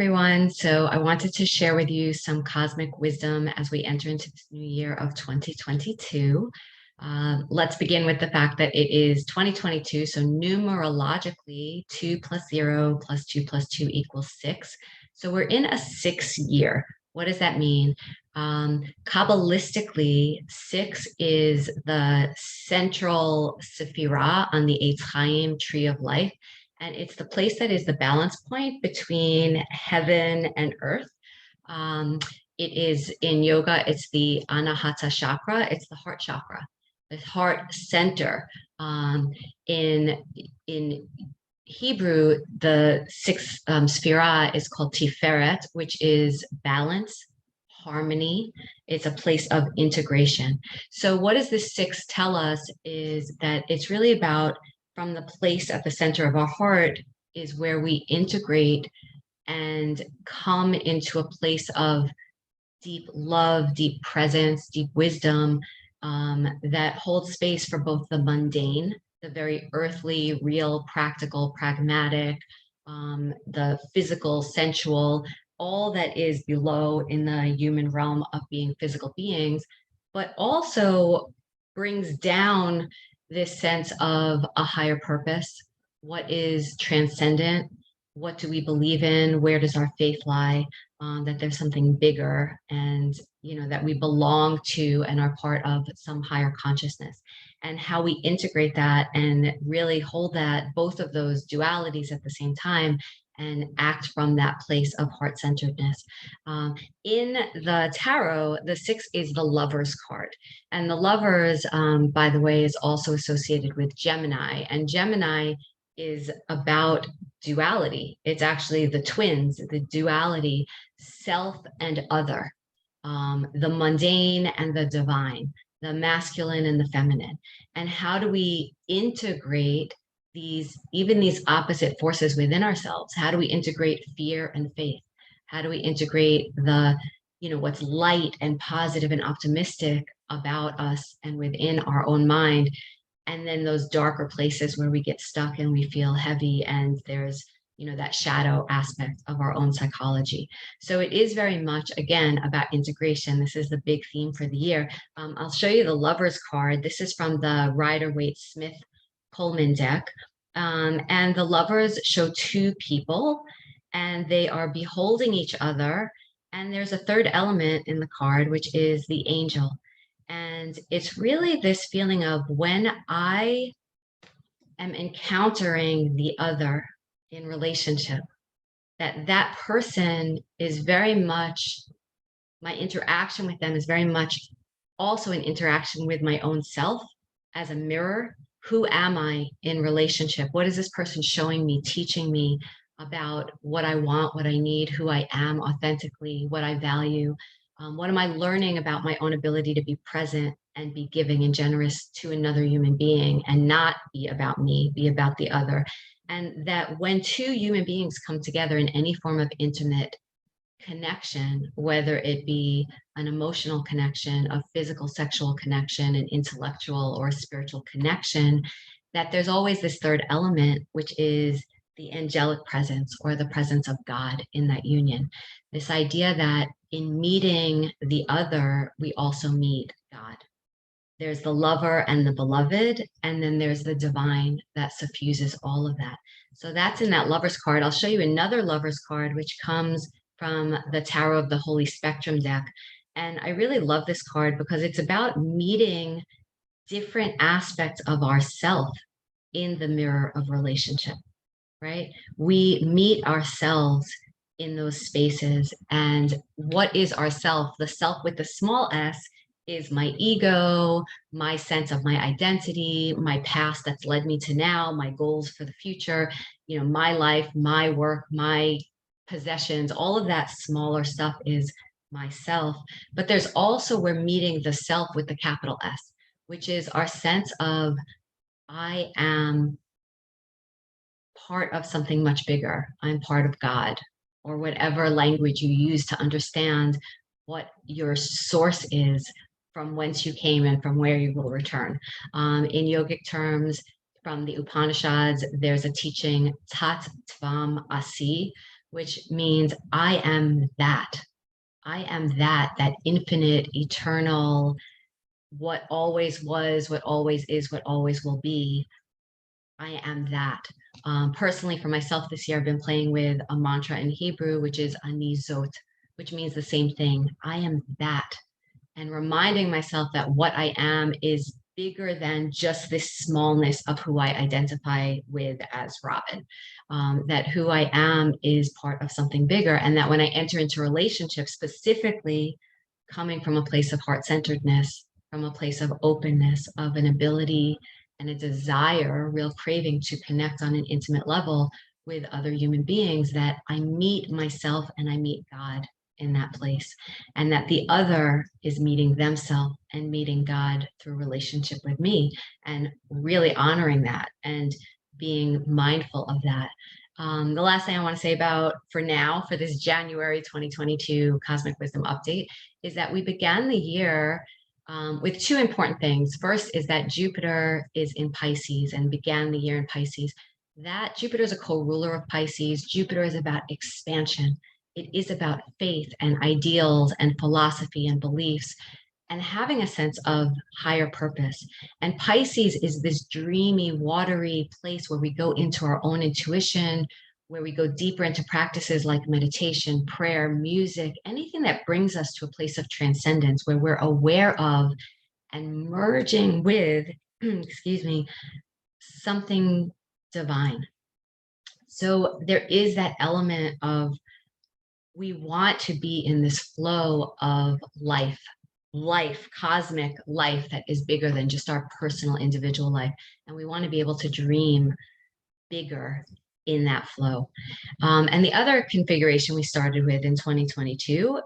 Everyone. So I wanted to share with you some cosmic wisdom as we enter into this new year of 2022. Let's begin with the fact that it is 2022. So numerologically, 2 plus 0 plus 2 plus 2 equals 6. So we're in a 6 year. What does that mean? Kabbalistically, 6 is the central sephirah on the Eitz Chaim tree of life. And it's the place that is the balance point between heaven and earth. Um, it is in yoga, it's the Anahata chakra, it's the heart chakra, the heart center. In Hebrew, the sixth sphira is called Tiferet, which is balance, harmony. It's a place of integration. So, what does this six tell us is that it's really about from the place at the center of our heart is where we integrate and come into a place of deep love, deep presence, deep wisdom that holds space for both the mundane, the very earthly, real, practical, pragmatic, the physical, sensual, all that is below in the human realm of being physical beings, but also brings down this sense of a higher purpose. What is transcendent? What do we believe in? Where does our faith lie? That there's something bigger and that we belong to and are part of some higher consciousness, and how we integrate that and really hold that both of those dualities at the same time and act from that place of heart-centeredness. In the tarot, the six is the Lovers card, and the Lovers, by the way, is also associated with Gemini, and Gemini is about duality. It's actually the twins, the duality, self and other, the mundane and the divine, the masculine and the feminine. And how do we integrate these opposite forces within ourselves? How do we integrate fear and faith? How do we integrate what's light and positive and optimistic about us and within our own mind? And then those darker places where we get stuck and we feel heavy and there's that shadow aspect of our own psychology. So it is very much, again, about integration. This is the big theme for the year. I'll show you the Lovers card. This is from the Rider-Waite-Smith Coleman deck. And the Lovers show two people and they are beholding each other. And there's a third element in the card, which is the angel. And it's really this feeling of when I am encountering the other in relationship, that person is very much, my interaction with them is very much also an interaction with my own self as a mirror. Who am I in relationship? What is this person showing me, teaching me about what I want, what I need, who I am authentically, what I value? What am I learning about my own ability to be present and be giving and generous to another human being and not be about me, be about the other? And that when two human beings come together in any form of intimate connection, whether it be an emotional connection, a physical, sexual connection, an intellectual or spiritual connection, that there's always this third element, which is the angelic presence or the presence of God in that union. This idea that in meeting the other, we also meet God. There's the lover and the beloved, and then there's the divine that suffuses all of that. So that's in that Lovers card. I'll show you another Lovers card, which comes from the Tarot of the Holy Spectrum deck. And I really love this card because it's about meeting different aspects of ourself in the mirror of relationship, right? We meet ourselves in those spaces. And what is ourself? The self with the small s is my ego, my sense of my identity, my past that's led me to now, my goals for the future, my life, my work, my possessions, all of that smaller stuff is myself. But there's also, we're meeting the self with the capital S, which is our sense of I am part of something much bigger. I'm part of God, or whatever language you use to understand what your source is, from whence you came and from where you will return. In yogic terms, from the Upanishads, there's a teaching, Tat Tvam Asi, which means I am that. I am that infinite, eternal, what always was, what always is, what always will be. I am that. Personally, for myself this year, I've been playing with a mantra in Hebrew, which is Ani Zot, which means the same thing. I am that. And reminding myself that what I am is bigger than just this smallness of who I identify with as Robin. That who I am is part of something bigger. And that when I enter into relationships, specifically coming from a place of heart-centeredness, from a place of openness, of an ability and a desire, a real craving to connect on an intimate level with other human beings, that I meet myself and I meet God in that place, and that the other is meeting themselves and meeting God through relationship with me, and really honoring that and being mindful of that. The last thing I want to say about for now, for this January 2022 Cosmic Wisdom update, is that we began the year with two important things. First is that Jupiter is in Pisces and began the year in Pisces. That Jupiter is a co-ruler of Pisces. Jupiter is about expansion. It is about faith and ideals and philosophy and beliefs and having a sense of higher purpose. And Pisces is this dreamy, watery place where we go into our own intuition, where we go deeper into practices like meditation, prayer, music, anything that brings us to a place of transcendence, where we're aware of and merging with, excuse me, something divine. So there is that element of, we want to be in this flow of life, cosmic life that is bigger than just our personal individual life. And we want to be able to dream bigger in that flow. And the other configuration we started with in 2022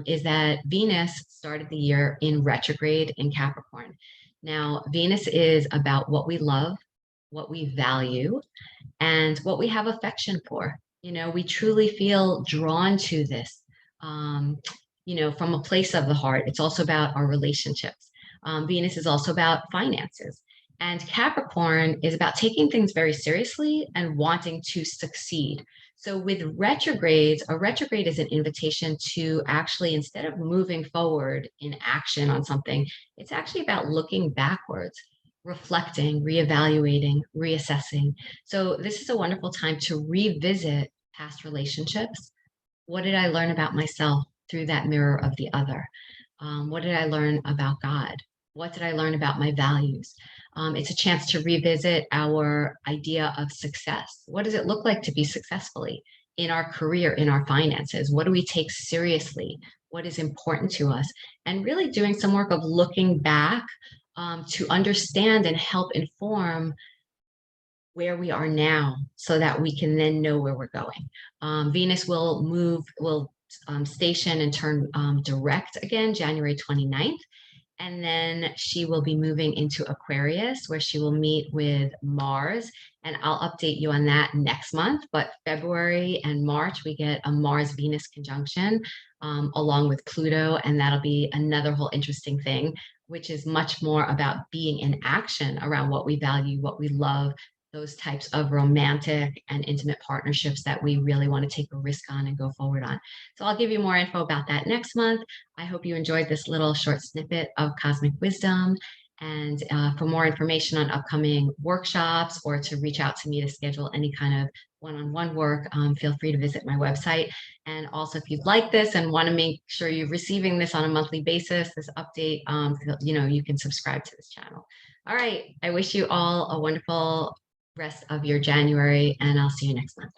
is that Venus started the year in retrograde in Capricorn. Now, Venus is about what we love, what we value, and what we have affection for. You know, we truly feel drawn to this, from a place of the heart. It's also about our relationships. Venus is also about finances. And Capricorn is about taking things very seriously and wanting to succeed. So with retrogrades, a retrograde is an invitation to actually, instead of moving forward in action on something, it's actually about looking backwards, reflecting, reevaluating, reassessing. So this is a wonderful time to revisit past relationships. What did I learn about myself through that mirror of the other? What did I learn about God? What did I learn about my values? It's a chance to revisit our idea of success. What does it look like to be successfully in our career, in our finances? What do we take seriously? What is important to us? And really doing some work of looking back to understand and help inform where we are now, so that we can then know where we're going. Venus will station and turn direct again January 29th. And then she will be moving into Aquarius, where she will meet with Mars. And I'll update you on that next month. But February and March, we get a Mars-Venus conjunction along with Pluto. And that'll be another whole interesting thing, which is much more about being in action around what we value, what we love, those types of romantic and intimate partnerships that we really want to take a risk on and go forward on. So I'll give you more info about that next month. I hope you enjoyed this little short snippet of Cosmic Wisdom. And for more information on upcoming workshops, or to reach out to me to schedule any kind of one-on-one work, feel free to visit my website. And also, if you'd like this and want to make sure you're receiving this on a monthly basis, this update, you can subscribe to this channel. All right. I wish you all a wonderful rest of your January, and I'll see you next month.